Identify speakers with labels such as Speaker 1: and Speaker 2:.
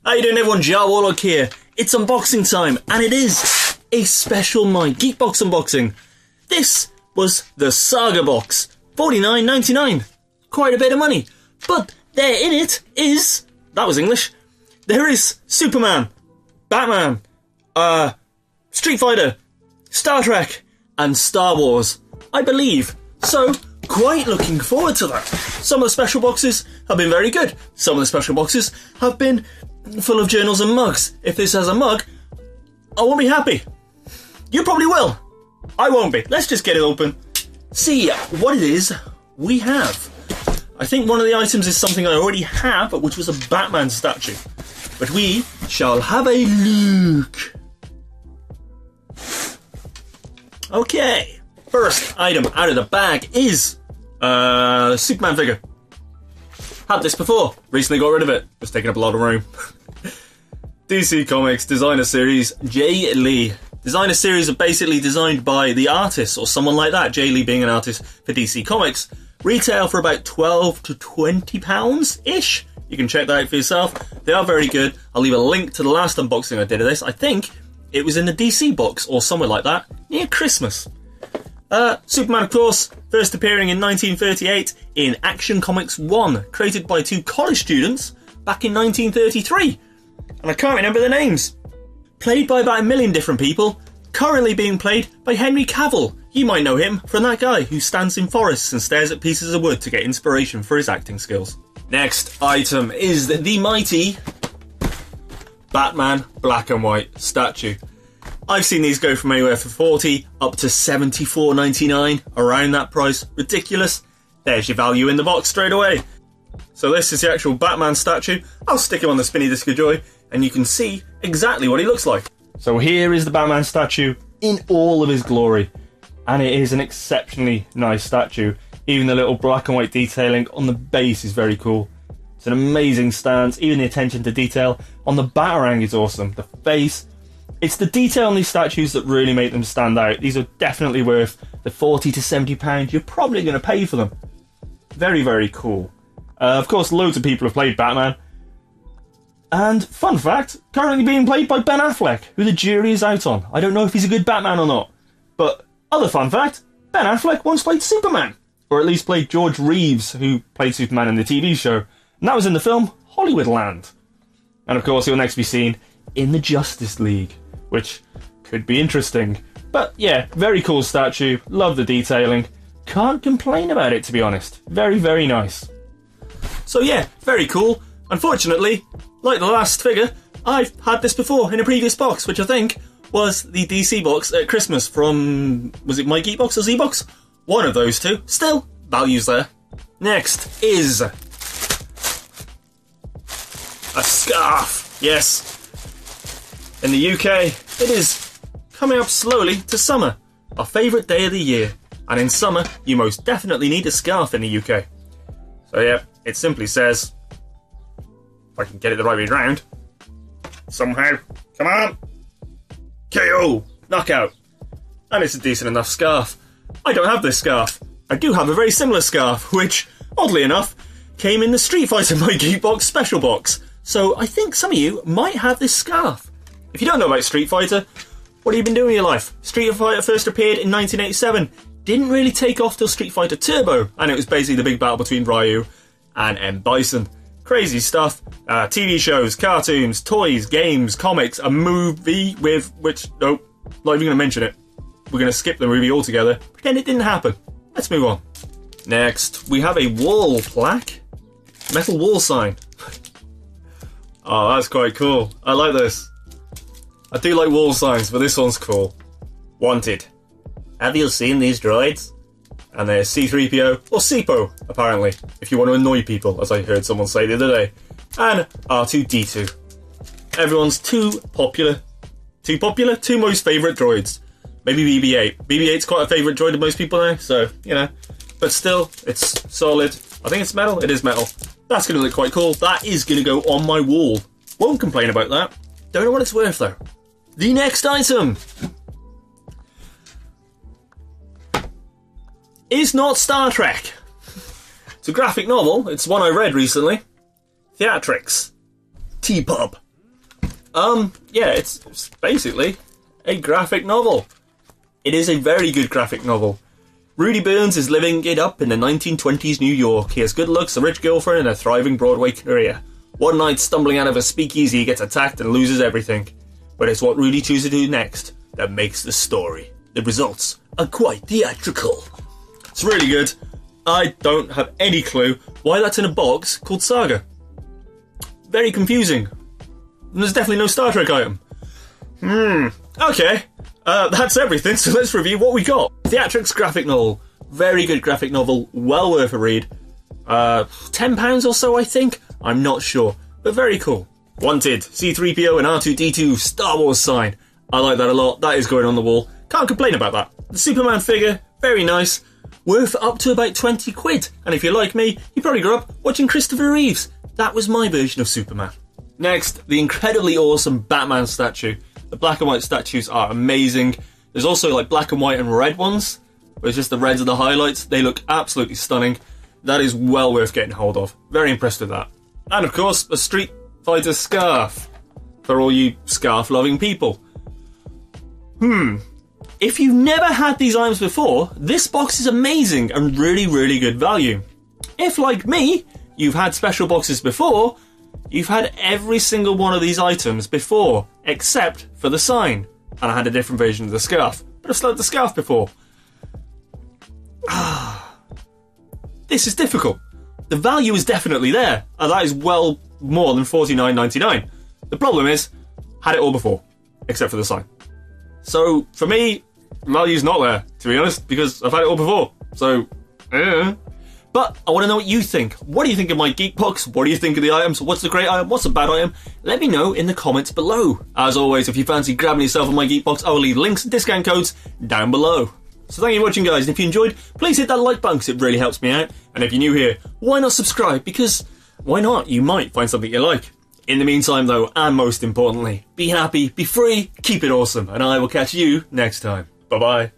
Speaker 1: How you doing everyone, Jawarlock here. It's unboxing time, and it is a special My Geek Box unboxing. This was the Saga box, $49.99. Quite a bit of money. But there in it is, that was English, there is Superman, Batman, Street Fighter, Star Trek, and Star Wars, I believe. So, quite looking forward to that. Some of the special boxes have been very good. Some of the special boxes have been full of journals and mugs. If this has a mug, I won't be happy. You probably will. I won't be. Let's just get it open. See what it is we have. I think one of the items is something I already have, which was a Batman statue. But we shall have a look. Okay. First item out of the bag is Superman figure. Had this before. Recently got rid of it. Was taking up a lot of room. DC Comics Designer Series J. Lee. Designer Series are basically designed by the artist or someone like that. J. Lee being an artist for DC Comics. Retail for about £12 to £20-ish. You can check that out for yourself. They are very good. I'll leave a link to the last unboxing I did of this. I think it was in the DC box or somewhere like that near Christmas. Superman, of course, first appearing in 1938 in Action Comics 1, created by two college students back in 1933. And I can't remember their names. Played by about 1 million different people, currently being played by Henry Cavill. You might know him from that guy who stands in forests and stares at pieces of wood to get inspiration for his acting skills. Next item is the mighty Batman black and white statue. I've seen these go from anywhere from $40 up to $74.99, around that price. Ridiculous. There's your value in the box straight away. So this is the actual Batman statue. I'll stick him on the spinny disc of joy and you can see exactly what he looks like. So here is the Batman statue in all of his glory. And it is an exceptionally nice statue. Even the little black and white detailing on the base is very cool. It's an amazing stance. Even the attention to detail on the Batarang is awesome. The face. It's the detail on these statues that really make them stand out. These are definitely worth the £40 to £70 you're probably going to pay for them. Very, very cool. Of course, loads of people have played Batman. And, fun fact, currently being played by Ben Affleck, who the jury is out on. I don't know if he's a good Batman or not. But, other fun fact, Ben Affleck once played Superman. Or at least played George Reeves, who played Superman in the TV show. And that was in the film Hollywoodland. And of course, he'll next be seen in the Justice League, which could be interesting. But yeah, very cool statue. Love the detailing. Can't complain about it, to be honest. Very, very nice. So yeah, very cool. Unfortunately, like the last figure, I've had this before in a previous box, which I think was the DC box at Christmas from, was it My Geek Box or Z Box? One of those two. Still, value's there. Next is a scarf. Yes. In the UK, it is coming up slowly to summer, our favourite day of the year. And in summer, you most definitely need a scarf in the UK. So yeah, it simply says, if I can get it the right way round, somehow, come on, KO, knockout. And it's a decent enough scarf. I don't have this scarf. I do have a very similar scarf, which, oddly enough, came in the Street Fighter My Geek Box special box. So I think some of you might have this scarf. If you don't know about Street Fighter, what have you been doing in your life? Street Fighter first appeared in 1987. Didn't really take off till Street Fighter Turbo, and it was basically the big battle between Ryu and M. Bison. Crazy stuff. TV shows, cartoons, toys, games, comics, a movie with which, nope, not even going to mention it. We're going to skip the movie altogether. Pretend it didn't happen. Let's move on. Next, we have a wall plaque. Metal wall sign. Oh, that's quite cool. I like this. I do like wall signs, but this one's cool. Wanted. Have you seen these droids? And they're C-3PO, or CPO, apparently, if you want to annoy people, as I heard someone say the other day. And R2-D2. Everyone's two most favourite droids. Maybe BB-8. BB-8's quite a favourite droid of most people now, so, you know. But still, it's solid. I think it's metal. It is metal. That's going to look quite cool. That is going to go on my wall. Won't complain about that. Don't know what it's worth, though. The next item is not Star Trek. It's a graphic novel. It's one I read recently. Theatrix. T-Pub. Yeah, it's basically a graphic novel. It is a very good graphic novel. Rudy Burns is living it up in the 1920s New York. He has good looks, a rich girlfriend, and a thriving Broadway career. One night, stumbling out of a speakeasy, he gets attacked and loses everything. But it's what Rudy chooses to do next that makes the story. The results are quite theatrical. It's really good. I don't have any clue why that's in a box called Saga. Very confusing. And there's definitely no Star Trek item. Okay. That's everything, so let's review what we got. Theatrics graphic novel. Very good graphic novel. Well worth a read. £10 or so, I think. I'm not sure. But very cool. Wanted. C-3PO and R2-D2 Star Wars sign. I like that a lot. That is going on the wall. Can't complain about that. The Superman figure. Very nice. Worth up to about 20 quid. And if you're like me, you probably grew up watching Christopher Reeves. That was my version of Superman. Next, the incredibly awesome Batman statue. The black and white statues are amazing. There's also like black and white and red ones, where it's just the reds are the highlights. They look absolutely stunning. That is well worth getting hold of. Very impressed with that. And of course, a Street Fighter scarf. For all you scarf-loving people. If you've never had these items before, this box is amazing and really, really good value. If, like me, you've had special boxes before, you've had every single one of these items before, except for the sign. And I had a different version of the scarf, but I've still had the scarf before. This is difficult. The value is definitely there, and that is well more than $49.99. The problem is, had it all before, except for the sign. So, for me, value's not there, to be honest, because I've had it all before. So, But I want to know what you think. What do you think of my Geek box? What do you think of the items? What's the great item? What's the bad item? Let me know in the comments below. As always, if you fancy grabbing yourself on my Geek box, I will leave links and discount codes down below. So thank you for watching, guys, and if you enjoyed, please hit that like button because it really helps me out. And if you're new here, why not subscribe? Because why not? You might find something you like. In the meantime, though, and most importantly, be happy, be free, keep it awesome, and I will catch you next time. Bye-bye.